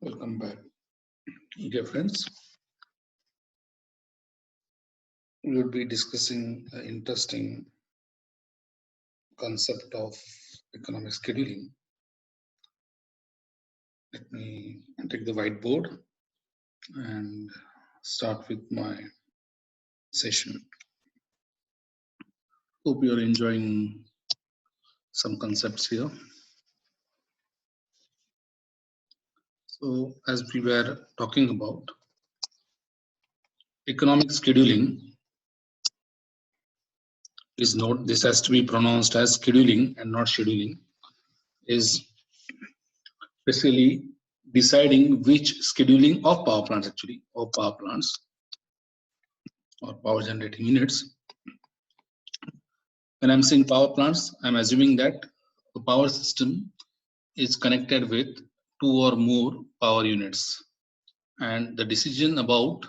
Welcome back, dear friends. We will be discussing an interesting concept of economic scheduling. Let me take the whiteboard and start with my session. Hope you are enjoying some concepts here. So, as we were talking about, economic scheduling is not, this has to be pronounced as scheduling and not scheduling, is basically deciding which scheduling of power plants or power generating units. When I'm saying power plants, I'm assuming that the power system is connected with two or more power units, and the decision about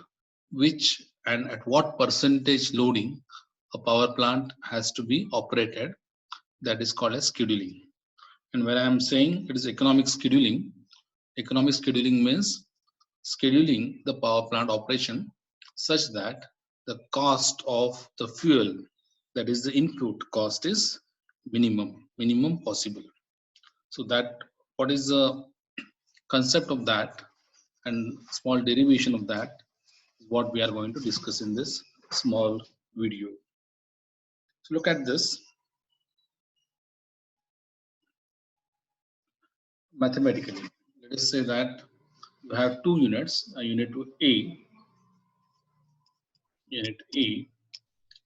which and at what percentage loading a power plant has to be operated, that is called as scheduling. And when I'm saying it is economic scheduling means scheduling the power plant operation such that the cost of the fuel, that is the input cost, is minimum possible. So that what is the concept of that and small derivation of that is what we are going to discuss in this small video. So look at this mathematically. Let us say that you have two units, a unit A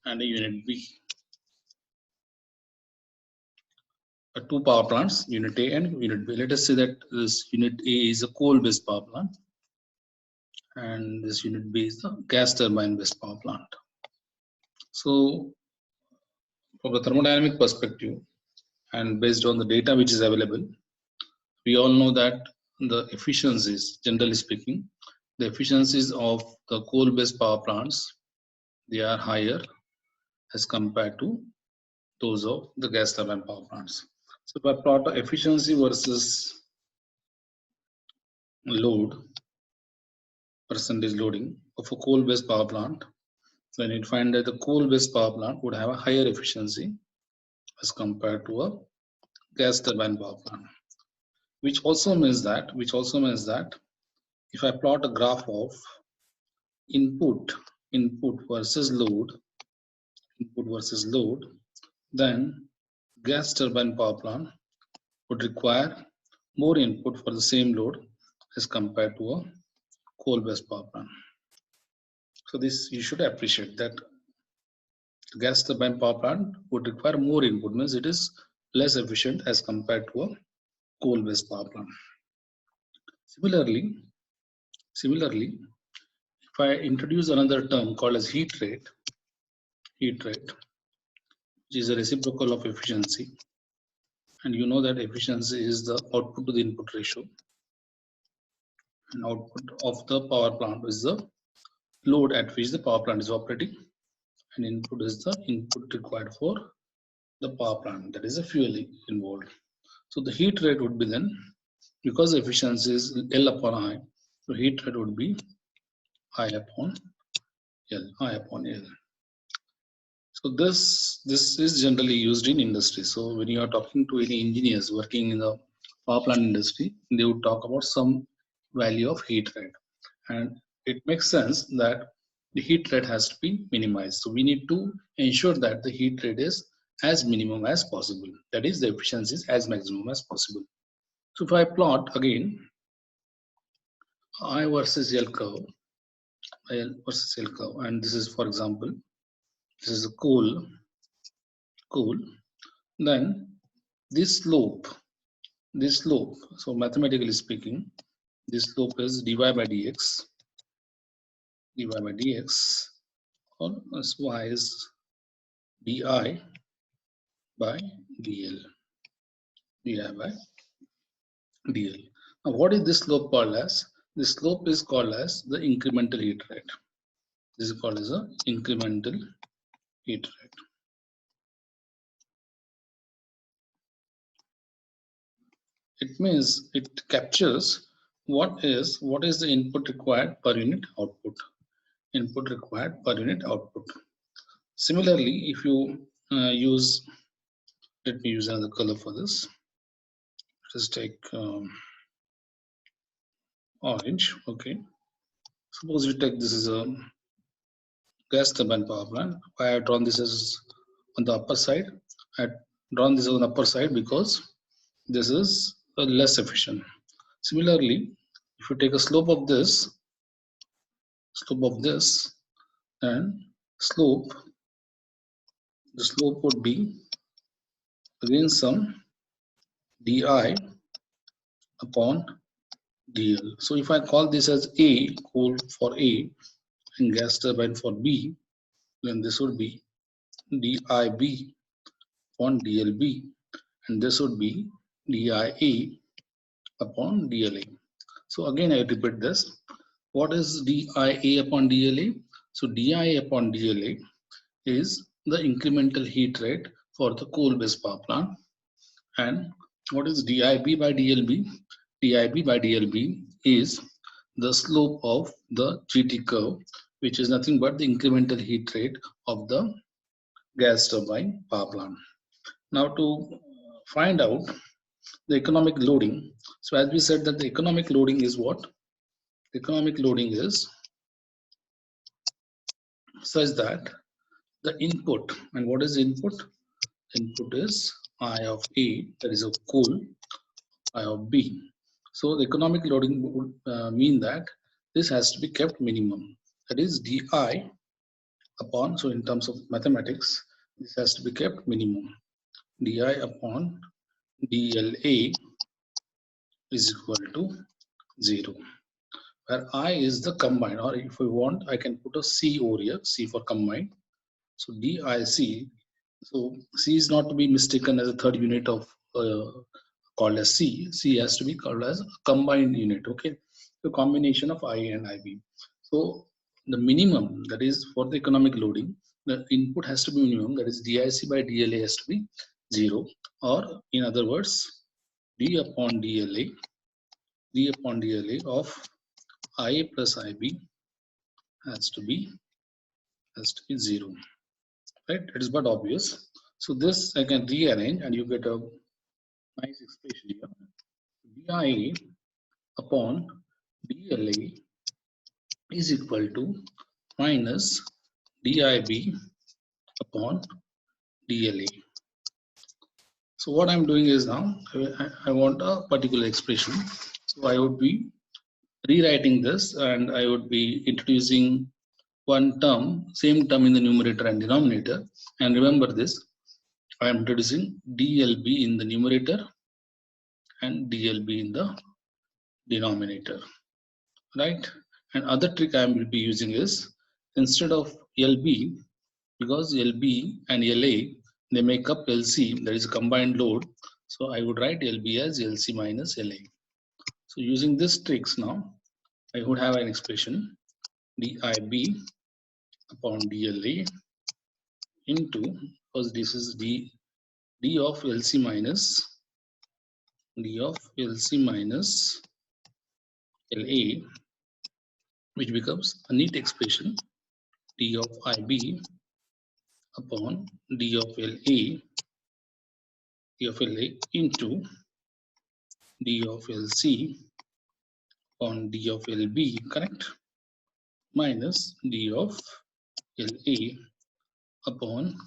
and a unit B. Two power plants, unit A and unit B. Let us say that this unit A is a coal-based power plant and this unit B is the gas turbine-based power plant. So from the thermodynamic perspective and based on the data which is available, we all know that the efficiencies, generally speaking, the efficiencies of the coal-based power plants, they are higher as compared to those of the gas turbine power plants. So if I plot the efficiency versus load, percentage loading of a coal-based power plant, then you'd find that the coal-based power plant would have a higher efficiency as compared to a gas turbine power plant. Which also means that if I plot a graph of input versus load, then gas turbine power plant would require more input for the same load as compared to a coal-based power plant. So this you should appreciate that the gas turbine power plant would require more input, means it is less efficient as compared to a coal-based power plant. Similarly, if I introduce another term called as heat rate, which is a reciprocal of efficiency, and you know that efficiency is the output to the input ratio, and output of the power plant is the load at which the power plant is operating, and input is the input required for the power plant, that is the fuel involved. So the heat rate would be then, because the efficiency is L upon I, so heat rate would be I upon L. So this is generally used in industry. So when you are talking to any engineers working in the power plant industry, they would talk about some value of heat rate, and it makes sense that the heat rate has to be minimized. So we need to ensure that the heat rate is as minimum as possible, that is the efficiency is as maximum as possible. So if I plot again I versus L curve, and this is, for example, this is a coal, then this slope, so mathematically speaking, this slope is dy by dx, or as y is di by dl. Now what is this slope called as? This slope is called as the incremental heat rate. This is called as a incremental heat rate. It means it captures what is the input required per unit output? Input required per unit output. Similarly, if you use, let me use another color for this. Just take orange. Okay. Suppose you take this is a gas turbine power plant. I have drawn this as on the upper side. I had drawn this on the upper side because this is less efficient. Similarly, if you take a slope of this, and the slope would be again some di upon dl. So if I call this as A, coal for A, and gas turbine for B, then this would be dIB upon dLB, and this would be dia upon dLA. So again I repeat this. What is dia upon dLA? So dia upon dLA is the incremental heat rate for the coal-based power plant. And what is dIB by dLB? dIB by dLB is the slope of the GT curve, which is nothing but the incremental heat rate of the gas turbine power plant. Now to find out the economic loading, so as we said that the economic loading is what? The economic loading is such that the input, and what is input? Input is I of A, that is of coal, I of B. So the economic loading would mean that this has to be kept minimum. That is di upon, so in terms of mathematics, this has to be kept minimum. Di upon dLA is equal to 0. Where I is the combined, or if we want, I can put a C over here, C for combined. So DIC, so C is not to be mistaken as a third unit of called as C. C has to be called as a combined unit. Okay, the combination of I and IB. So the minimum, that is for the economic loading, the input has to be minimum. That is DIC by DLA has to be 0, or in other words, D upon DLA of IA plus IB has to be 0. Right? It is but obvious. So this I can rearrange and you get a nice expression here. DIA upon DLA is equal to minus DIB upon DLA. So what I'm doing is now I want a particular expression. So I would be rewriting this and I would be introducing one term, same term in the numerator and denominator. And remember this, I am introducing DLB in the numerator and DLB in the denominator, right? And other trick I will be using is, instead of LB, because LB and LA, they make up LC, that is combined load. So I would write LB as LC minus LA. So using this tricks now, I would have an expression DIB upon DLA into, because this is D of LC minus LA, which becomes a neat expression D of IB upon D of LA into D of LC upon D of LB, correct? Minus D of LA upon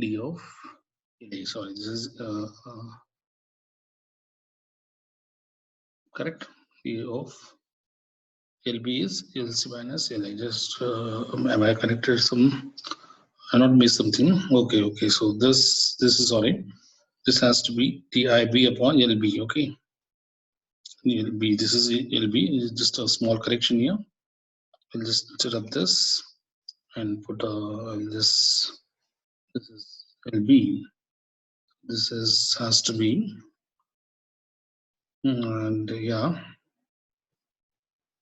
D of LA. Sorry, this is correct. D of LB is LC minus LA. Just am I connected some? I not missed something. Okay. So this is, sorry. This has to be DIB upon LB. Okay. LB. This is LB. It's just a small correction here. I'll just set up this and put this. This is LB. This has to be, and yeah,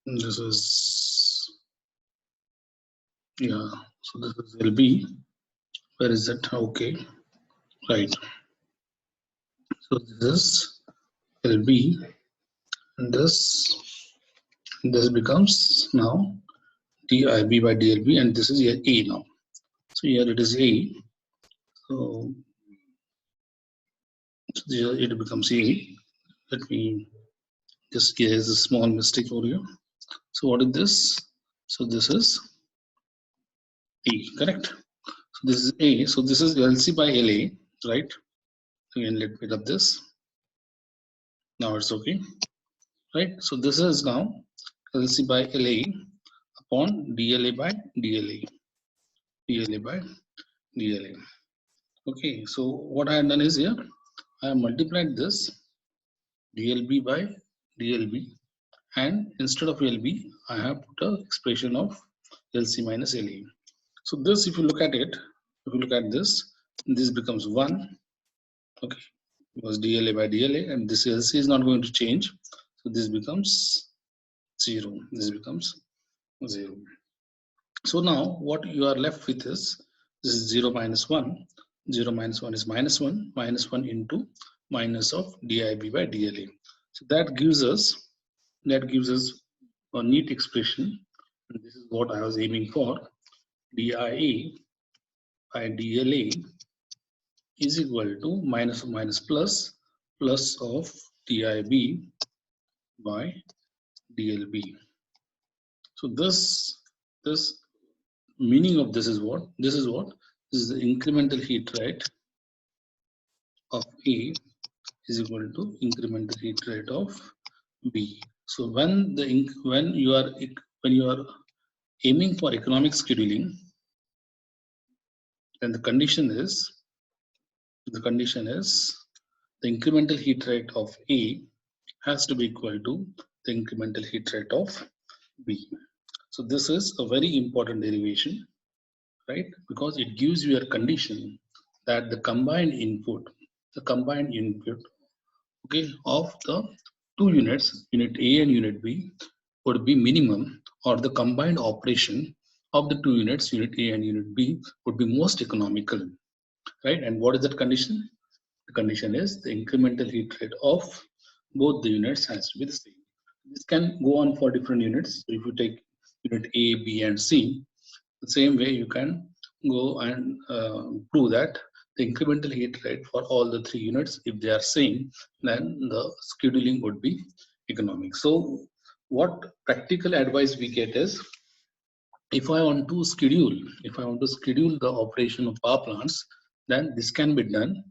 this is, yeah. So this is LB. Where is it? Okay, right. So this is LB, and this becomes now DIB by DLB, and this is here A now. So here it is A. So here it becomes A. Let me just here is a small mistake over here. So what is this? So this is A, correct? So this is A. So this is LC by LA, right? Again, let me pick up this. Now it's okay, right? So this is now LC by LA upon DLA by DLA, DLA by DLA. Okay, so what I have done is here, I have multiplied this DLB by DLB, and instead of LB, I have put an expression of LC minus LA. So this, if you look at it, if you look at this becomes 1, okay, because DLA by DLA, and this LC is not going to change. So this becomes 0, this becomes 0. So now what you are left with is, this is 0 minus 1, 0 minus 1 is minus 1, minus 1 into minus of DIB by DLA. So that gives us a neat expression, and this is what I was aiming for. DIA by DLA is equal to minus of minus plus, plus of DIB by DLB. So this meaning of this is what? This is the incremental heat rate of A is equal to incremental heat rate of B. So when you are aiming for economic scheduling, then the condition is the incremental heat rate of A has to be equal to the incremental heat rate of B. So this is a very important derivation, right? Because it gives you a condition that the combined input, okay, of the two units, unit A and unit B, would be minimum, or the combined operation of the two units, unit A and unit B, would be most economical, right? And what is that condition? The condition is the incremental heat rate of both the units has to be the same. This can go on for different units. So if you take unit A, B, and C, the same way you can go and prove that the incremental heat rate for all the three units, if they are same, then the scheduling would be economic. So what practical advice we get is, if I want to schedule the operation of power plants, then this can be done,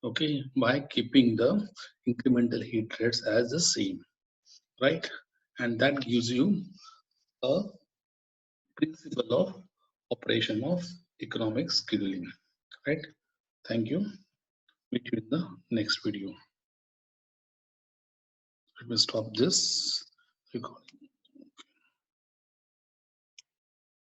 okay, by keeping the incremental heat rates as the same, right? And that gives you a principle of operation of economic scheduling, right? Thank you. Meet you in the next video. Let me stop this recording.